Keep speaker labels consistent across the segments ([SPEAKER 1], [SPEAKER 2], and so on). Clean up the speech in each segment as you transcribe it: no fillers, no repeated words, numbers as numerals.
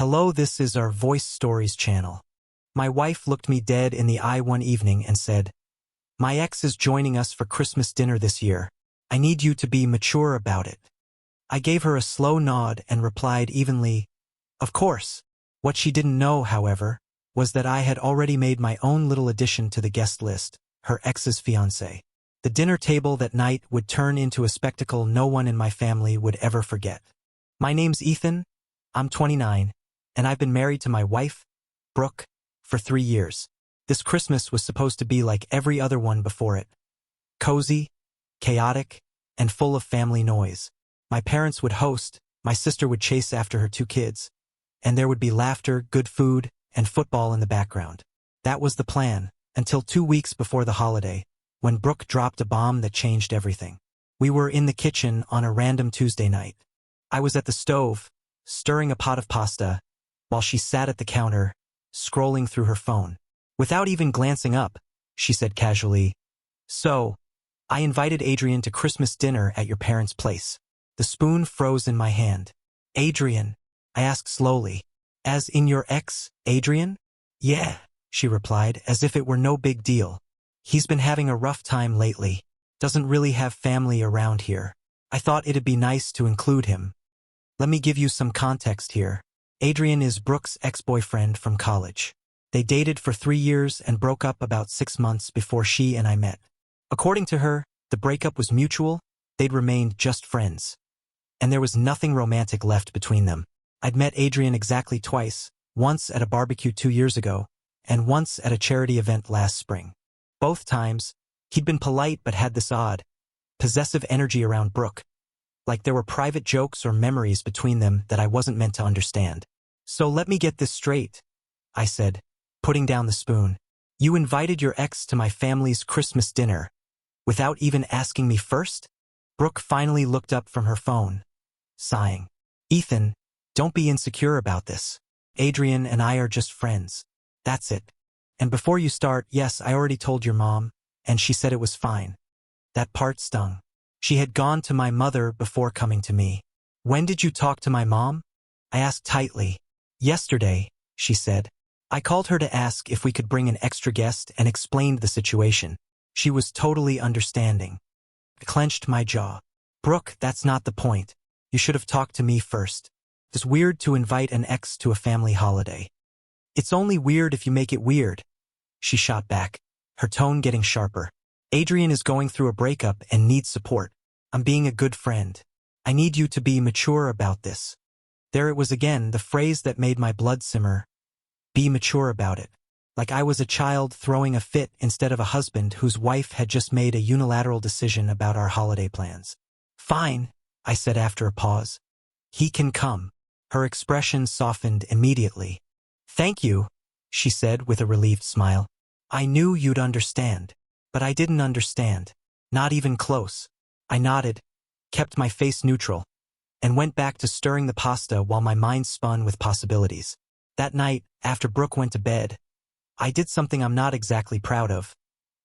[SPEAKER 1] Hello, this is our Voice Stories channel. My wife looked me dead in the eye one evening and said, "My ex is joining us for Christmas dinner this year. I need you to be mature about it." I gave her a slow nod and replied evenly, "Of course." What she didn't know, however, was that I had already made my own little addition to the guest list, her ex's fiancé. The dinner table that night would turn into a spectacle no one in my family would ever forget. My name's Ethan, I'm 29, and I've been married to my wife, Brooke, for 3 years. This Christmas was supposed to be like every other one before it. Cozy, chaotic, and full of family noise. My parents would host, my sister would chase after her 2 kids, and there would be laughter, good food, and football in the background. That was the plan, until 2 weeks before the holiday, when Brooke dropped a bomb that changed everything. We were in the kitchen on a random Tuesday night. I was at the stove, stirring a pot of pasta, while she sat at the counter, scrolling through her phone. Without even glancing up, she said casually, "So, I invited Adrian to Christmas dinner at your parents' place." The spoon froze in my hand. "Adrian?" I asked slowly. "As in your ex, Adrian?" "Yeah," she replied, as if it were no big deal. "He's been having a rough time lately. Doesn't really have family around here. I thought it'd be nice to include him. Let me give you some context here. Adrian is Brooke's ex-boyfriend from college. They dated for 3 years and broke up about 6 months before she and I met. According to her, the breakup was mutual, they'd remained just friends. And there was nothing romantic left between them. I'd met Adrian exactly twice, once at a barbecue 2 years ago, and once at a charity event last spring. Both times, he'd been polite but had this odd, possessive energy around Brooke, like there were private jokes or memories between them that I wasn't meant to understand. "So let me get this straight," I said, putting down the spoon. "You invited your ex to my family's Christmas dinner, without even asking me first?" Brooke finally looked up from her phone, sighing. "Ethan, don't be insecure about this. Adrian and I are just friends. That's it. And before you start, yes, I already told your mom, and she said it was fine." That part stung. She had gone to my mother before coming to me. "When did you talk to my mom?" I asked tightly. "Yesterday," she said. I called her to ask if we could bring an extra guest and explained the situation. She was totally understanding. I clenched my jaw. "Brooke, that's not the point. You should have talked to me first. It's weird to invite an ex to a family holiday." "It's only weird if you make it weird," she shot back, her tone getting sharper. "Adrian is going through a breakup and needs support. I'm being a good friend. I need you to be mature about this." There it was again, the phrase that made my blood simmer. Be mature about it. Like I was a child throwing a fit instead of a husband whose wife had just made a unilateral decision about our holiday plans. "Fine," I said after a pause. "He can come." Her expression softened immediately. "Thank you," she said with a relieved smile. "I knew you'd understand. But I didn't understand. Not even close." I nodded, kept my face neutral, and went back to stirring the pasta while my mind spun with possibilities. That night, after Brooke went to bed, I did something I'm not exactly proud of,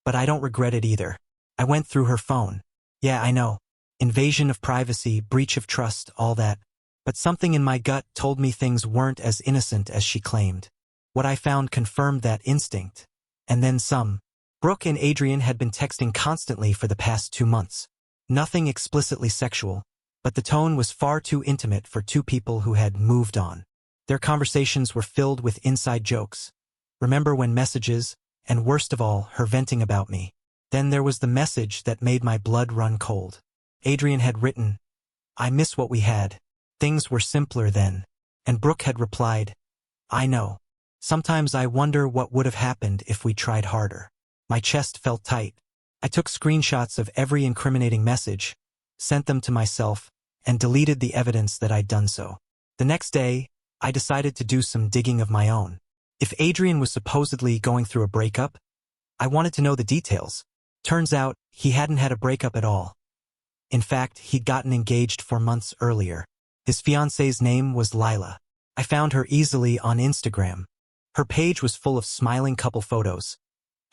[SPEAKER 1] but I don't regret it either. I went through her phone. Yeah, I know. Invasion of privacy, breach of trust, all that. But something in my gut told me things weren't as innocent as she claimed. What I found confirmed that instinct. And then some. Brooke and Adrian had been texting constantly for the past 2 months. Nothing explicitly sexual, but the tone was far too intimate for 2 people who had moved on. Their conversations were filled with inside jokes. Remember when messages, and worst of all, her venting about me. Then there was the message that made my blood run cold. Adrian had written, "I miss what we had. Things were simpler then." And Brooke had replied, "I know. Sometimes I wonder what would have happened if we tried harder." My chest felt tight. I took screenshots of every incriminating message, sent them to myself, and deleted the evidence that I'd done so. The next day, I decided to do some digging of my own. If Adrian was supposedly going through a breakup, I wanted to know the details. Turns out, he hadn't had a breakup at all. In fact, he'd gotten engaged 4 months earlier. His fiancée's name was Lila. I found her easily on Instagram. Her page was full of smiling couple photos,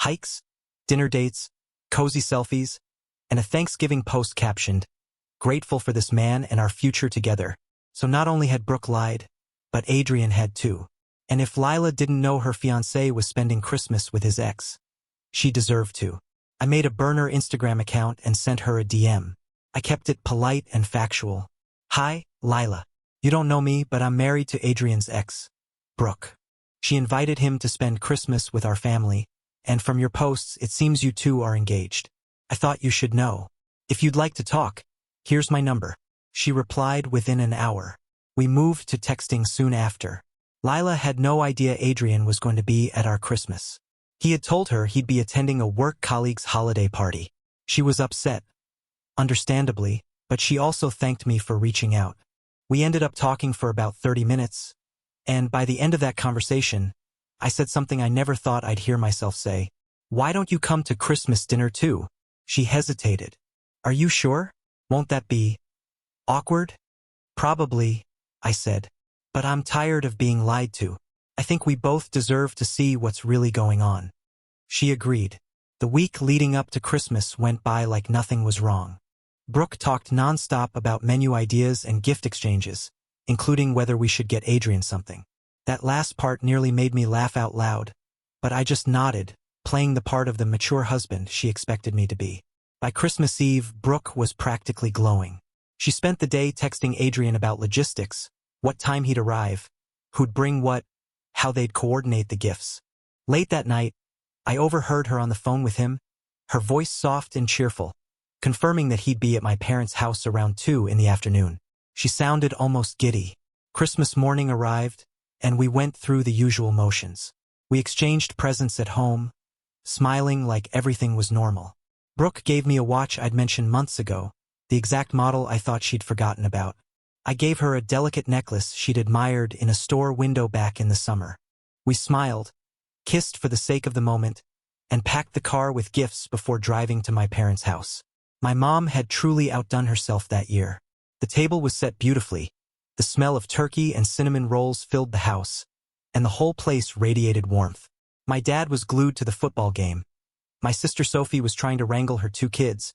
[SPEAKER 1] hikes, dinner dates, cozy selfies, and a Thanksgiving post captioned, "Grateful for this man and our future together." So not only had Brooke lied, But Adrian had too. And if Lila didn't know her fiancé was spending Christmas with his ex, she deserved to. I made a burner Instagram account and sent her a DM. I kept it polite and factual. Hi, Lila. You don't know me, but I'm married to Adrian's ex, Brooke. She invited him to spend Christmas with our family, and from your posts, it seems you two are engaged. I thought you should know. If you'd like to talk, here's my number. She replied within an hour. We moved to texting soon after. Lila had no idea Adrian was going to be at our Christmas. He had told her he'd be attending a work colleague's holiday party. She was upset, understandably, but she also thanked me for reaching out. We ended up talking for about 30 minutes, and by the end of that conversation, I said something I never thought I'd hear myself say. Why don't you come to Christmas dinner too? She hesitated. Are you sure? Won't that be awkward? Probably, I said. But I'm tired of being lied to. I think we both deserve to see what's really going on. She agreed. The week leading up to Christmas went by like nothing was wrong. Brooke talked nonstop about menu ideas and gift exchanges, including whether we should get Adrian something. That last part nearly made me laugh out loud, but I just nodded, playing the part of the mature husband she expected me to be. By Christmas Eve, Brooke was practically glowing. She spent the day texting Adrian about logistics, what time he'd arrive, who'd bring what, how they'd coordinate the gifts. Late that night, I overheard her on the phone with him, her voice soft and cheerful, confirming that he'd be at my parents' house around 2 in the afternoon. She sounded almost giddy. Christmas morning arrived, and we went through the usual motions. We exchanged presents at home, smiling like everything was normal. Brooke gave me a watch I'd mentioned months ago, the exact model I thought she'd forgotten about. I gave her a delicate necklace she'd admired in a store window back in the summer. We smiled, kissed for the sake of the moment, and packed the car with gifts before driving to my parents' house. My mom had truly outdone herself that year. The table was set beautifully. The smell of turkey and cinnamon rolls filled the house, and the whole place radiated warmth. My dad was glued to the football game. My sister Sophie was trying to wrangle her 2 kids,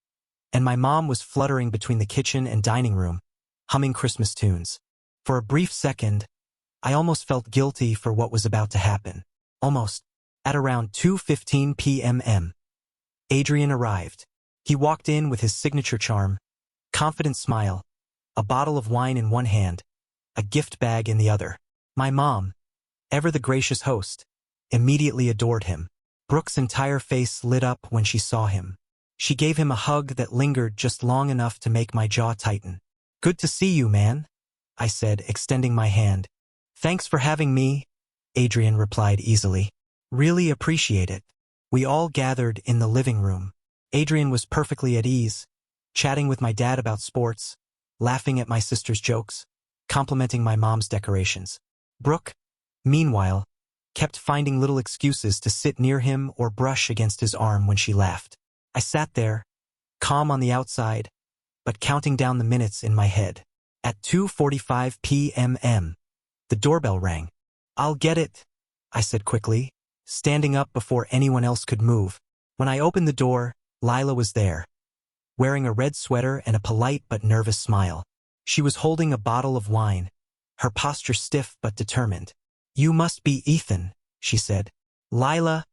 [SPEAKER 1] and my mom was fluttering between the kitchen and dining room, humming Christmas tunes. For a brief second, I almost felt guilty for what was about to happen. Almost. At around 2:15 p.m. Adrian arrived. He walked in with his signature charm, confident smile, a bottle of wine in one hand, a gift bag in the other. My mom, ever the gracious host, immediately adored him. Brooke's entire face lit up when she saw him. She gave him a hug that lingered just long enough to make my jaw tighten. Good to see you, man, I said, extending my hand. Thanks for having me, Adrian replied easily. Really appreciate it. We all gathered in the living room. Adrian was perfectly at ease, chatting with my dad about sports, laughing at my sister's jokes, complimenting my mom's decorations. Brooke, meanwhile, kept finding little excuses to sit near him or brush against his arm when she laughed. I sat there, calm on the outside, but counting down the minutes in my head. At 2:45 p.m., the doorbell rang. I'll get it, I said quickly, standing up before anyone else could move. When I opened the door, Lila was there, wearing a red sweater and a polite but nervous smile. She was holding a bottle of wine, her posture stiff but determined. You must be Ethan, she said. Lila,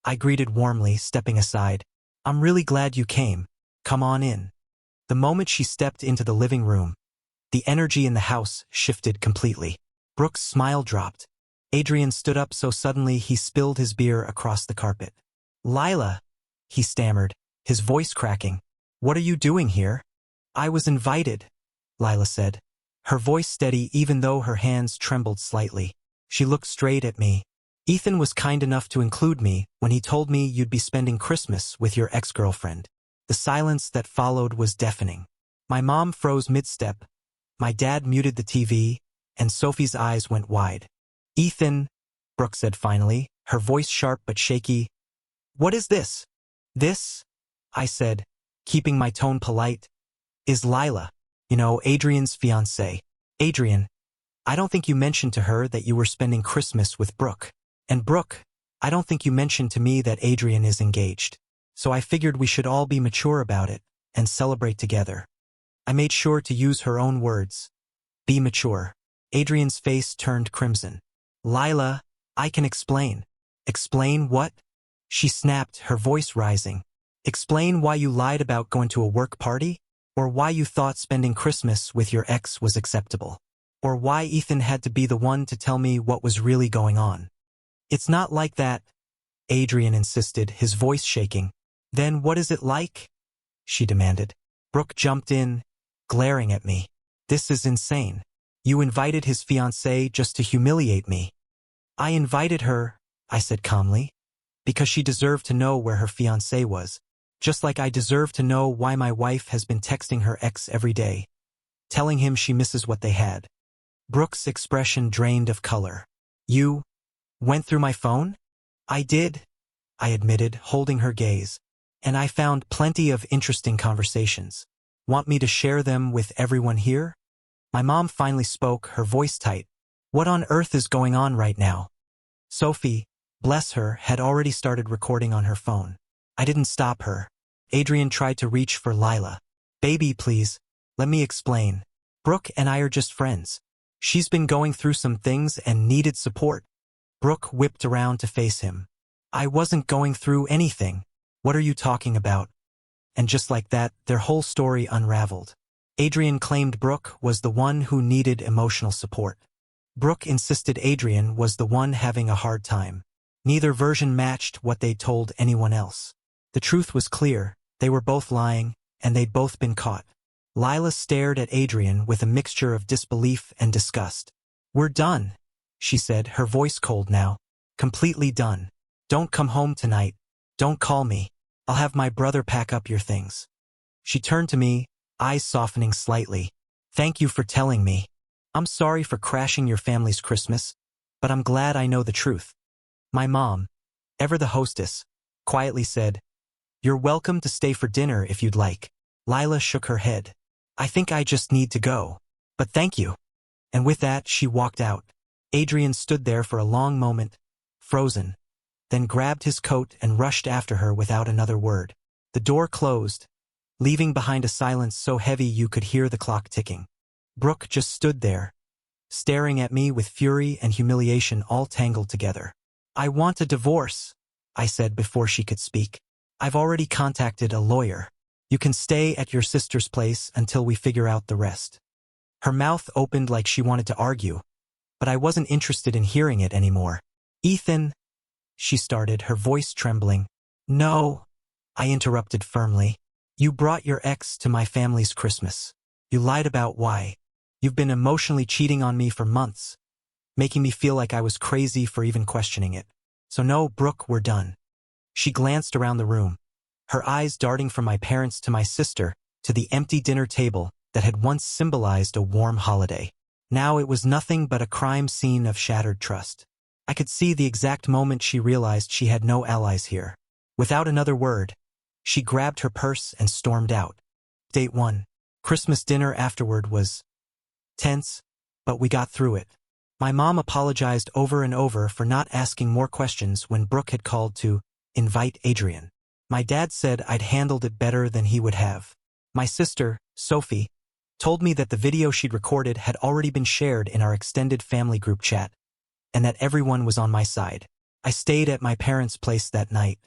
[SPEAKER 1] I greeted warmly, stepping aside. I'm really glad you came. Come on in. The moment she stepped into the living room, the energy in the house shifted completely. Brooke's smile dropped. Adrian stood up so suddenly he spilled his beer across the carpet. Lila, he stammered, his voice cracking. What are you doing here? I was invited, Lila said, her voice steady even though her hands trembled slightly. She looked straight at me. Ethan was kind enough to include me when he told me you'd be spending Christmas with your ex-girlfriend. The silence that followed was deafening. My mom froze mid-step, my dad muted the TV, and Sophie's eyes went wide. Ethan, Brooke said finally, her voice sharp but shaky. What is this? This, I said, keeping my tone polite, is Lila, Adrian's fiancée. Adrian, I don't think you mentioned to her that you were spending Christmas with Brooke. And Brooke, I don't think you mentioned to me that Adrian is engaged. So I figured we should all be mature about it and celebrate together. I made sure to use her own words. Be mature. Adrian's face turned crimson. Lila, I can explain. Explain what? She snapped, her voice rising. Explain why you lied about going to a work party? Or why you thought spending Christmas with your ex was acceptable? Or why Ethan had to be the one to tell me what was really going on? It's not like that, Adrian insisted, his voice shaking. Then what is it like? She demanded. Brooke jumped in, glaring at me. This is insane. You invited his fiancée just to humiliate me. I invited her, I said calmly, because she deserved to know where her fiancé was, just like I deserve to know why my wife has been texting her ex every day, telling him she misses what they had. Brooke's expression drained of color. You went through my phone? I did, I admitted, holding her gaze, and I found plenty of interesting conversations. Want me to share them with everyone here? My mom finally spoke, her voice tight. What on earth is going on right now? Sophie, bless her, had already started recording on her phone. I didn't stop her. Adrian tried to reach for Lila. Baby, please, let me explain. Brooke and I are just friends. She's been going through some things and needed support. Brooke whipped around to face him. I wasn't going through anything. What are you talking about? And just like that, their whole story unraveled. Adrian claimed Brooke was the one who needed emotional support. Brooke insisted Adrian was the one having a hard time. Neither version matched what they'd told anyone else. The truth was clear, they were both lying, and they'd both been caught. Lila stared at Adrian with a mixture of disbelief and disgust. We're done, she said, her voice cold now. Completely done. Don't come home tonight. Don't call me. I'll have my brother pack up your things. She turned to me, eyes softening slightly. Thank you for telling me. I'm sorry for crashing your family's Christmas, but I'm glad I know the truth. My mom, ever the hostess, quietly said, You're welcome to stay for dinner if you'd like. Lila shook her head. I think I just need to go. But thank you. And with that, she walked out. Adrian stood there for a long moment, frozen, then grabbed his coat and rushed after her without another word. The door closed, leaving behind a silence so heavy you could hear the clock ticking. Brooke just stood there, staring at me with fury and humiliation all tangled together. I want a divorce, I said before she could speak. I've already contacted a lawyer. You can stay at your sister's place until we figure out the rest. Her mouth opened like she wanted to argue, but I wasn't interested in hearing it anymore. Ethan, she started, her voice trembling. No, I interrupted firmly. You brought your ex to my family's Christmas. You lied about why. You've been emotionally cheating on me for months, making me feel like I was crazy for even questioning it. So no, Brooke, we're done. She glanced around the room, her eyes darting from my parents to my sister to the empty dinner table that had once symbolized a warm holiday. Now it was nothing but a crime scene of shattered trust. I could see the exact moment she realized she had no allies here. Without another word, she grabbed her purse and stormed out. Date 1. Christmas dinner afterward was tense, but we got through it. My mom apologized over and over for not asking more questions when Brooke had called to invite Adrian. My dad said I'd handled it better than he would have. My sister, Sophie, told me that the video she'd recorded had already been shared in our extended family group chat, and that everyone was on my side. I stayed at my parents' place that night.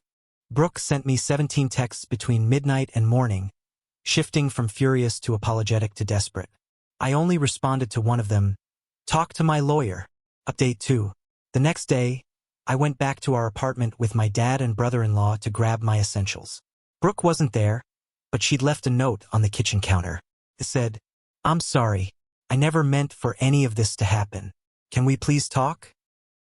[SPEAKER 1] Brooke sent me 17 texts between midnight and morning, shifting from furious to apologetic to desperate. I only responded to one of them, talk to my lawyer. Update 2. The next day, I went back to our apartment with my dad and brother-in-law to grab my essentials. Brooke wasn't there, but she'd left a note on the kitchen counter. It said, I'm sorry. I never meant for any of this to happen. Can we please talk?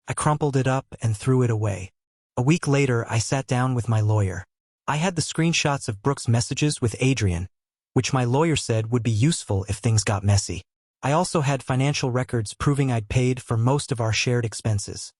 [SPEAKER 1] I crumpled it up and threw it away. A week later, I sat down with my lawyer. I had the screenshots of Brooke's messages with Adrian, which my lawyer said would be useful if things got messy. I also had financial records proving I'd paid for most of our shared expenses,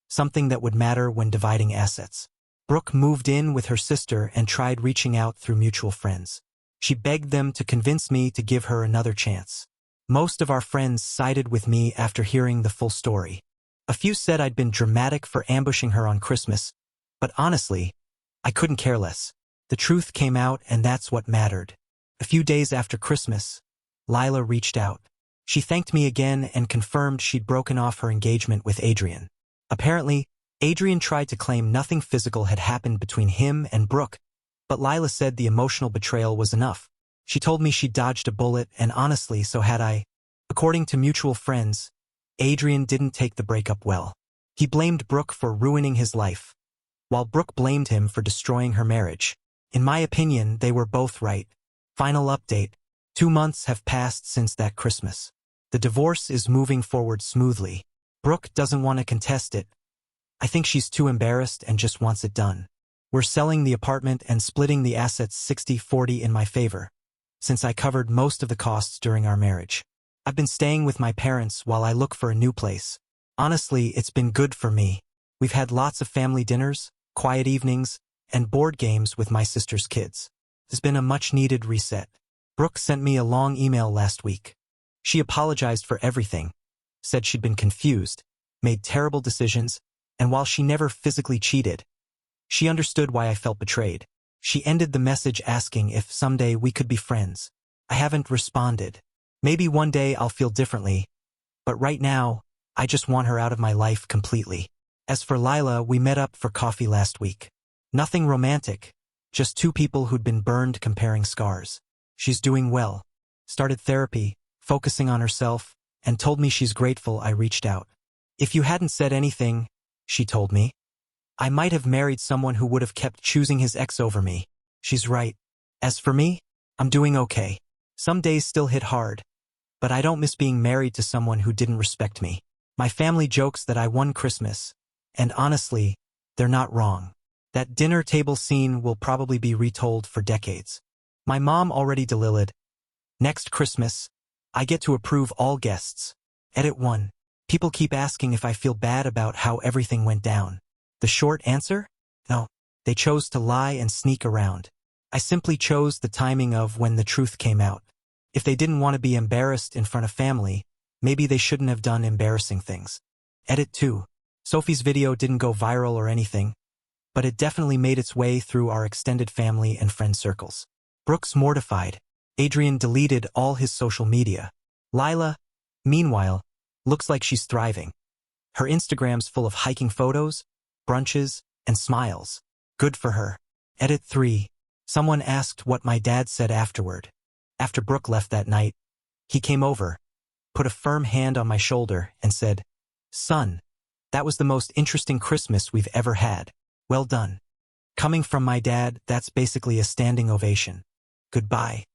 [SPEAKER 1] something that would matter when dividing assets. Brooke moved in with her sister and tried reaching out through mutual friends. She begged them to convince me to give her another chance. Most of our friends sided with me after hearing the full story. A few said I'd been dramatic for ambushing her on Christmas, but honestly, I couldn't care less. The truth came out, and that's what mattered. A few days after Christmas, Lila reached out. She thanked me again and confirmed she'd broken off her engagement with Adrian. Apparently, Adrian tried to claim nothing physical had happened between him and Brooke, but Lila said the emotional betrayal was enough. She told me she dodged a bullet, and honestly, so had I. According to mutual friends, Adrian didn't take the breakup well. He blamed Brooke for ruining his life, while Brooke blamed him for destroying her marriage. In my opinion, they were both right. Final update. 2 months have passed since that Christmas. The divorce is moving forward smoothly. Brooke doesn't want to contest it. I think she's too embarrassed and just wants it done. We're selling the apartment and splitting the assets 60-40 in my favor, since I covered most of the costs during our marriage. I've been staying with my parents while I look for a new place. Honestly, it's been good for me. We've had lots of family dinners, quiet evenings, and board games with my sister's kids. There's been a much-needed reset. Brooke sent me a long email last week. She apologized for everything, said she'd been confused, made terrible decisions, and while she never physically cheated, she understood why I felt betrayed. She ended the message asking if someday we could be friends. I haven't responded. Maybe one day I'll feel differently, but right now, I just want her out of my life completely. As for Lila, we met up for coffee last week. Nothing romantic, just two people who'd been burned comparing scars. She's doing well, started therapy, focusing on herself, and told me she's grateful I reached out. If you hadn't said anything, she told me, I might have married someone who would have kept choosing his ex over me. She's right. As for me, I'm doing okay. Some days still hit hard, but I don't miss being married to someone who didn't respect me. My family jokes that I won Christmas, and honestly, they're not wrong. That dinner table scene will probably be retold for decades. My mom already delivered. Next Christmas, I get to approve all guests. Edit 1. People keep asking if I feel bad about how everything went down. The short answer? No. They chose to lie and sneak around. I simply chose the timing of when the truth came out. If they didn't want to be embarrassed in front of family, maybe they shouldn't have done embarrassing things. Edit 2. Sophie's video didn't go viral or anything, but it definitely made its way through our extended family and friend circles. Brooke's mortified. Adrian deleted all his social media. Lila, meanwhile, looks like she's thriving. Her Instagram's full of hiking photos, brunches, and smiles. Good for her. Edit 3. Someone asked what my dad said afterward. After Brooke left that night, he came over, put a firm hand on my shoulder, and said, "Son, that was the most interesting Christmas we've ever had. Well done." Coming from my dad, that's basically a standing ovation. Goodbye.